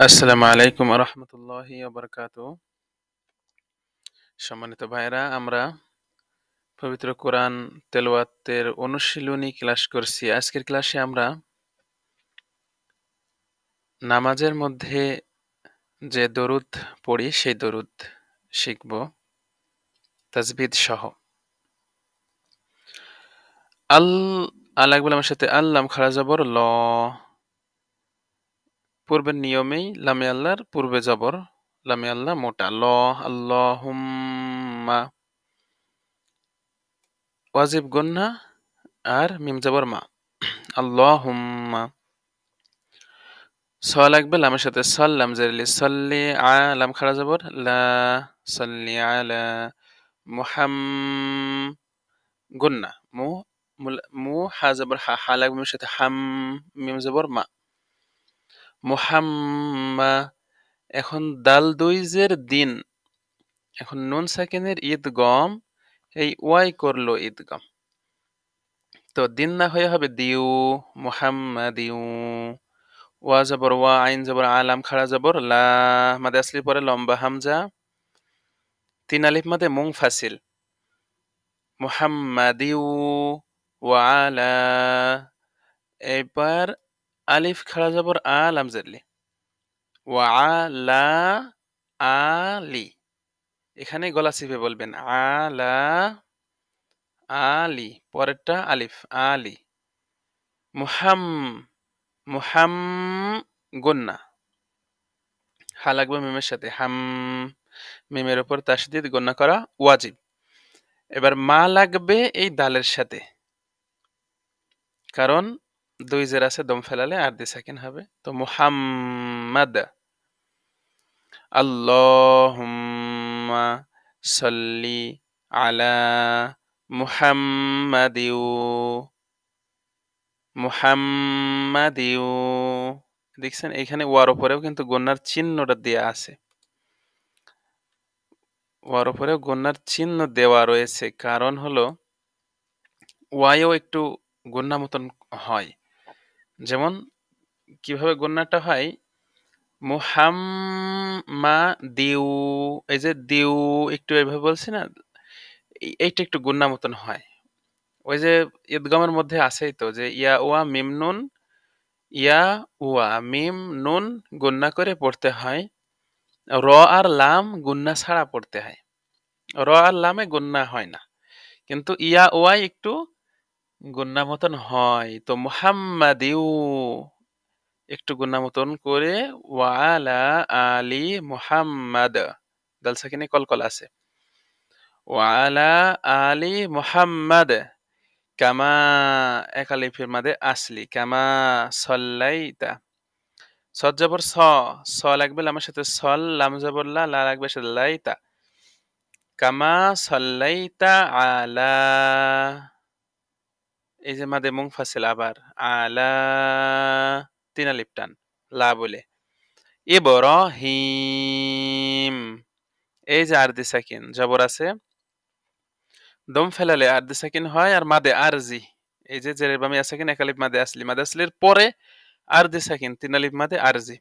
আসসালামু আলাইকুম রহমতুল্লাহি বারাকাতু। সম্মানিত ভাইরা, আমরা পবিত্র কোরআন তেলাওয়াতের অনুশীলনী ক্লাস করছি। আজকের ক্লাসে আমরা নামাজের মধ্যে যে দরুদ পড়ি সেই দরুদ শিখব তাজবিদ সহ। আল আল্লাহ বলে আমার সাথে আল্লাম খাড়া জবর ল, পূর্বের নিয়মেই লামে আল্লাহর পূর্বে জবর, লামে আল্লাহ মোটা ল। আল্লাহুম্মা ওয়াজিব গুন্না আর মিম জবর মা। আল্লাহুম্মা স লাগবে লামের সাথে সাল্লাম জেরলি সাল্লি আলাম খাড়া জবর লা, সাল্লি আলা মুহাম গুন্না মু, মু হা জবর হা, হা লাগবে মিমের সাথে হাম, মিম জবর মা। মুহাম্মা। এখন দাল দুইজের দিন, এখন নুন সাকিনের ঈদগম, এই ওয়াই করলো ঈদগম, তো দিন না হয়ে হবে দিউ, মুহাম্মাদিউ। ওয়া জবর ওয়া, আইন জবর আলাম খাড়া জবর লা, মাদে আসলি পরে লম্বা হামজা, তিন আলিফ মাদে মুনফাসিল, মুহাম্মাদিউ ওয়া আলা। এবার আলিফ খাড়া জবর আলাম জেরলি ওয়া আলা আলি, এখানে গলা চিপে বলবেন আলা আলি, পরেরটা আলিফ আলি। মুহাম, মুহাম গুন্না, হা লাগবে মিমের সাথে হাম, মিমের উপর তাসদিদ গণ্য করা ওয়াজিব। এবার মা লাগবে এই দালের সাথে, কারণ দুই জের আছে, দম ফেলালে আর দি সাকিন হবে। তো মুহাম্মাদ। আল্লাহুম্মা সাল্লি আলা মুহাম্মাদিউ, মুহাম্মাদিউ। দেখছেন এখানে ওয়ার উপরেও কিন্তু গন্যার চিহ্নটা দেয়া আছে, ওয়ার উপরেও গন্যার চিহ্ন দেওয়া রয়েছে। কারণ হলো ওয়াইও একটু গন্যা মতন হয়। যেমন কিভাবে গন্যাটা হয়, মুহাম্মা দিউ, এই যে দিউ একটু এভাবে বলছি না, এইটা একটু গুন্না মতন হয়। ওই যে ঈদগামের মধ্যে আছেই তো যে ইয়া ওয়া মিম নুন, ইয়া ওয়া মিম নুন গুন্না করে পড়তে হয়, র আর লাম গুন্না ছাড়া পড়তে হয়। র আর লামে গুন্না হয় না, কিন্তু ইয়া ওয়াই একটু গুন্না মতন হয়। তো মুহাম্মাদিউ একটু গুন্না মতন করে ওয়ালা আলি মুহাম্মাদ, দাল সাকিনে কলকল আছে, ওয়ালা আলি মুহাম্মাদ কামা, এক আলিফের মাঝে আসলি কামা সল্লাইতা। সদ জবর স, স লাগবে লামের সাথে সল, লাম জবর লা, লা লাগবে সাথে লাইতা, কামা সল্লাইতা আলা, এই যে মাদে মুনফাসিল আবার আলা, তিন আলিফ টান লা বলে। ইব্রাহিম, এই যে আরদি সাকিন জবর আছে, দম ফেলালে আরদি সাকিন হয় আর মাদে আরজি, এই যে জেরের বামে সাকিন এক আলিফ মাদে আসলি, মাদে আসলির পরে আরদি সাকিন তিন আলিফ মাদে আরজি।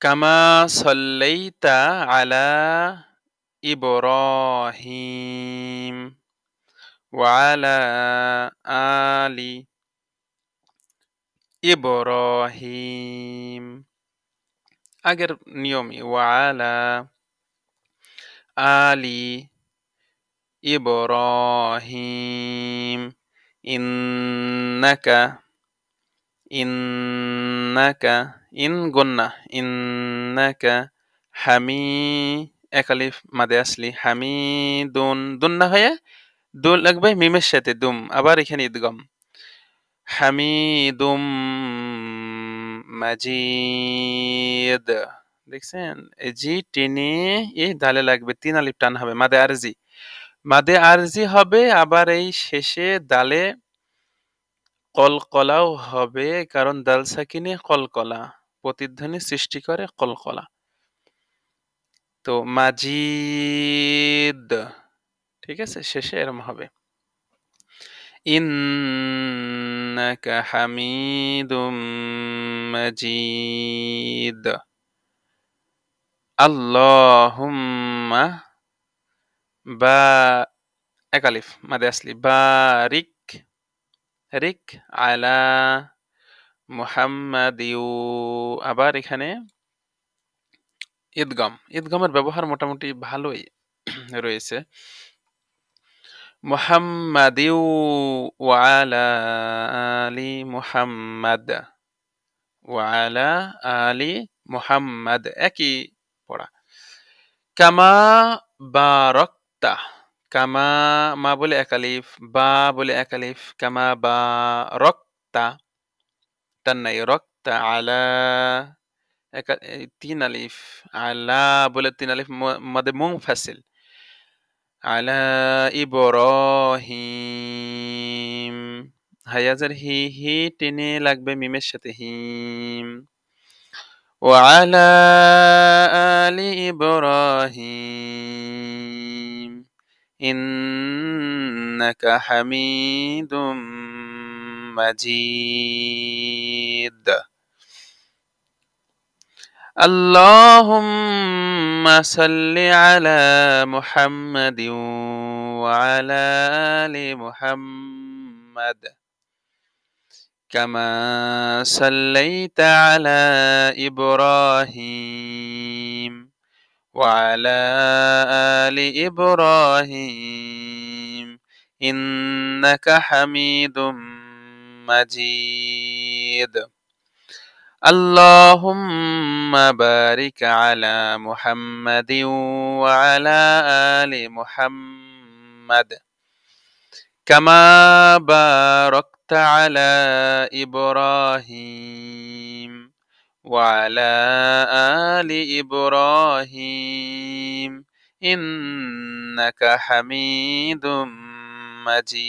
কামা সাল্লাইতা আলা ইব্রাহিম ওয়া আলা আলি ইব্রাহিম, আগের নিয়মই ওয়া আলা আলি ইব্রাহিম ইন্নাকা, ইন্নাকা ইন গন্না, ইন্নাকা হামি, এক আলিফ মাদে আসলি হামিদুন, দুন না হয়ে দুন লাগবে মিমের সাথে দুম, আবার এখানে ঈদগম হামিদুম মাজিদ। দেখছেন এই জি টেনে এই দালে লাগবে, তিন আলিফ টান হবে, মাদে আরজি, মাদে আরজি হবে। আবার এই শেষে দালে কলকলাও হবে, কারণ দাল সাকিনে কলকলা প্রতিধ্বনি সৃষ্টি করে কলকলা। তো মাজিদ, ঠিক আছে, শেষে এরম হবে। ইন্নাকা হামিদুম মাজিদ। আল্লাহুম্মা বা এক আলিফ মাদে আসলি বারিক রিক আলা মুহাম্মাদিউ। আবার এখানে ঈদগামের ব্যবহার মোটামুটি ভালোই রয়েছে। মুহাম্মাদিউ ওয়া আলা আলি মুহাম্মাদ, ওয়া আলা আলি মুহাম্মাদ একই পড়া। কামা বারাকতা, কামা মা বলে এক আলিফ, বা বলে এক আলিফ, কামা বারাকতা তান্নাই রক্তা আলা তিন আলিফ, আলা বলে তিন আলিফ মাদে মুনফাসিল, আলা ইব্রাহিম। হায়াজার হি, হি টেনে লাগবে মিমের সাথে হিম। وعلى آل إبراهيم إنك حميد مجيد। اللهم صل على محمد وعلى آل محمد كما صليت على إبراهيم وعلى آل إبراهيم إنك حميد مجيد। اللهم بارك على محمد وعلى آل محمد كما باركت على إبراهيم وعلى آل إبراهيم إنك حميد مجيد।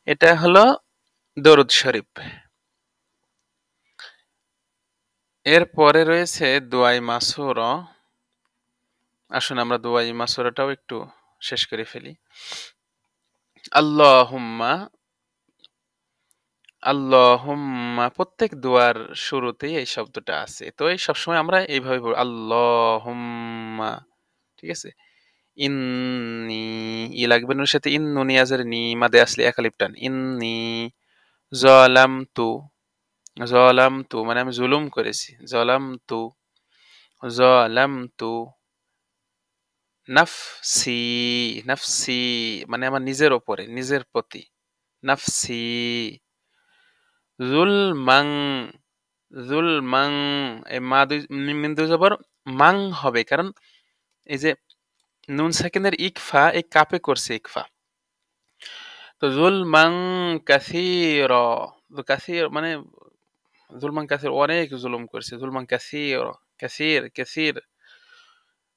এটা হলো দরুদ শরীফ। এরপরে রয়েছে দুআয়ে মাসুরা। আসুন আমরা দুআয়ে মাসুরাটাও একটু শেষ করে ফেলি। আল্লাহুম্মা, আল্লাহুম্মা প্রত্যেক দুয়ার শুরুতেই এই শব্দটা আছে, তো এই সবসময় আমরা এইভাবে বলি আল্লাহুম্মা, ঠিক আছে। ইন্নি ই লাগবে নুনের সাথে, ইন নুনি আজের নি মাদে আসলে এক আলিফ টান, ইন্নি যালামতু, যালামতু মানে আমি জুলুম করেছি, যালামতু যালামতু নাফসি, নাফসি মানে আমার নিজের ওপরে, নিজের প্রতি, নাফসি জুলমাং, জুলমাং এই মা দুই মিম দুই জবর মাং হবে, কারণ এই যে নুন সাকিনের ইকফা এই কাপে করছে ইকফা, তো জুলমাং কাসীর, কাসীর মানে জুলমান কাসীর অনেক জুলুম করছে, জুলমান কাসীর, কাসীর কাসীর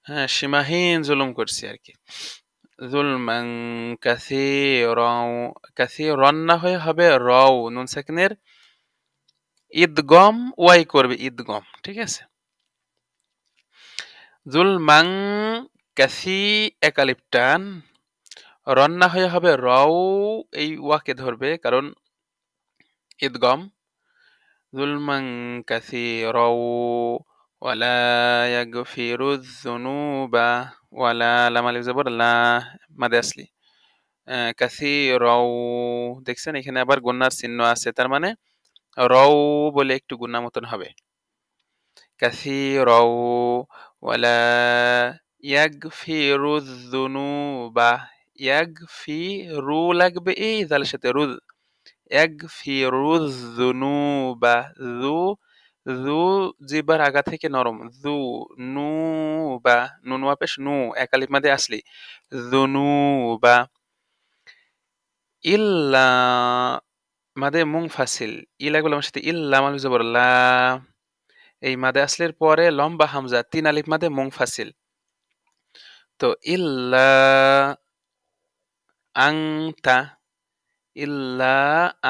হ্যাঁ সীমাহীন জুলুম করছে আর কি। জুলমান কাসীরাও, কাসীরান না হয়ে হবে রাও, নুন সাকিনের ঈদগম ওয়াই করবে ঈদগম, ঠিক আছে। জুলমাং কাসি এক আলিফ টান, রন না হয়ে হবে রাও, এই ওয়াকে ধরবে কারণ ঈদগম। জুলমাং কাসীরাও ওয়ালা ইয়াগফিরুয যুনুবা, ওয়ালা লাম আলিফ জবর লা মাদে আসলি কাসীরাও, দেখছেন এখানে আবার গুন্নার চিহ্ন আছে, তার মানে রাও বলে একটু গুন্না মতন হবে। কাসীরাও ওয়ালা ইয়াগফিরুয যুনুবা, ইয়াগফিরু লাগবে এই জালের সাথে রুজ, ইয়াগফিরুয যুনুবা, যু যু জিবার আগা থেকে নরম, যু নু বা নুন ওয়া পেশ নু এক আলিফ মাদে আসলি যুনুবা। ইল্লা মাদে মুনফাসিল, ই লাগবে আমার সাথে, ইল্লা মালিফ জবর লা, এই মাদে আসলের পরে লম্বা হামজা তিন আলিফ মাদে মুনফাসিল, তো ইল্লা আংতা, ইল্লা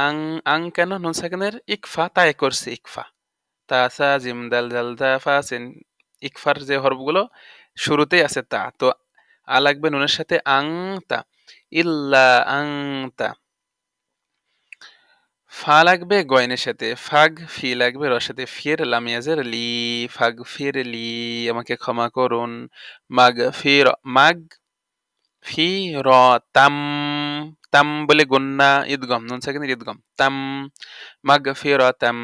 আং, আং কেন নুন সাকিনের ইকফা তাই করছে ইকফা, তা সা জিম দাল জাল দা ফা সিন, ইকফার যে হরফগুলো শুরুতেই আছে তা, তো আ লাগবে নুনের সাথে আং তা, ইল্লা আনতা। ফা লাগবে গয়নের সাথে, ফাগ ফি লাগবে র সাথে, ফির লাম ইয়াজের লি, ফাগ ফির লি, আমাকে ক্ষমা করুন। মাগ ফির, মাগ ফি র, তাম, তাম বলে গুন্না ইদগম, নুন সাকিনের ইদগম, তাম, মাগ ফি র তাম।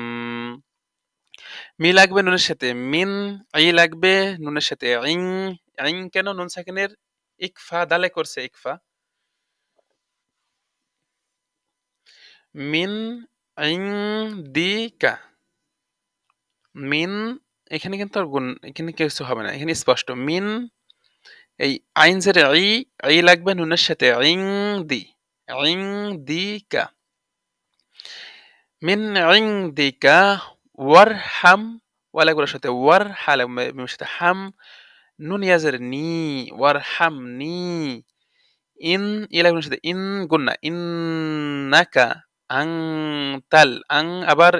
মি লাগবে নুনের সাথে, মিন, ই লাগবে নুনের সাথে, ইং, ইং কেন নুন সাকিনের ইকফা দালে করছে ইকফা, মিন ইং দিকা, মিন, এখানে কিন্তু আর গুণ, এখানে কিছু হবে না, এখানে স্পষ্ট মিন, এই আইন জের ই, ই লাগবে নুনের সাথে, ইং দি, ইং দিকা, মিন ইং দিকা, ওয়ারহাম, ওয়া লাগবে ওর সাথে, ওয়ার হা লাগবে মিমের সাথে, হাম, নুন ইয়াজের নি, ওয়ারহাম নি, ইন, ই লাগবে নুনের সাথে, ইন গুন্না, ইন্নাকা, আং তাল, আং আবার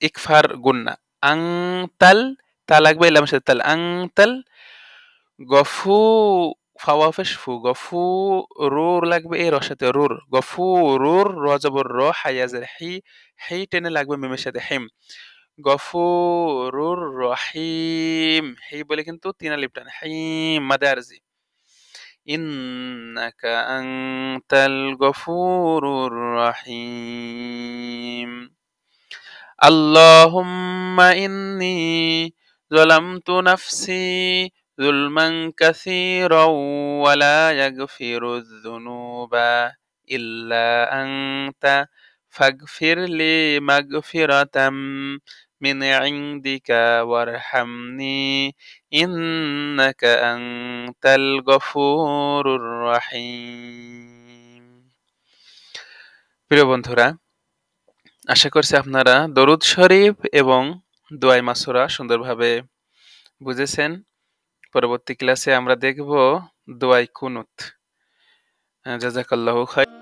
ইকফার গুন্না, আং তাল, তা লাগবে ইলামের সাথে তাল, আং তাল, গফু, ফাওয়াফেশ ফু, গফু, রুর লাগবে এই রর সাথে, রুর, গফু রুর, র জবর র, হায়াজের হি, হি টেনে লাগবে মিমের সাথে, হিম, গফুরুর রহিম, হি বলে কিন্তু তিন আলিফ টান, হিম মাদে আরজি, ইন্নাকা আনতাল গফুরুর রহিম। আল্লাহুম্মা ইন্নী যালামতু নাফসি যুলমান কাসীরাও ওয়া লা ইয়াগফিরুয যুনুবা ইল্লা আনতা ফাগফিরলি মাগফিরাতাম মিন ইনদিকা ওয়ারহামনি ইন্নাকা আনতাল গফুরুর রহিম। প্রিয় বন্ধুরা, আশা করছি আপনারা দরুদ শরীফ এবং দোয়ায়ে মাসুরা সুন্দরভাবে বুঝেছেন। পরবর্তী ক্লাসে আমরা দেখব দোয়ায়ে কুনুত। জাযাকাল্লাহু খায়র।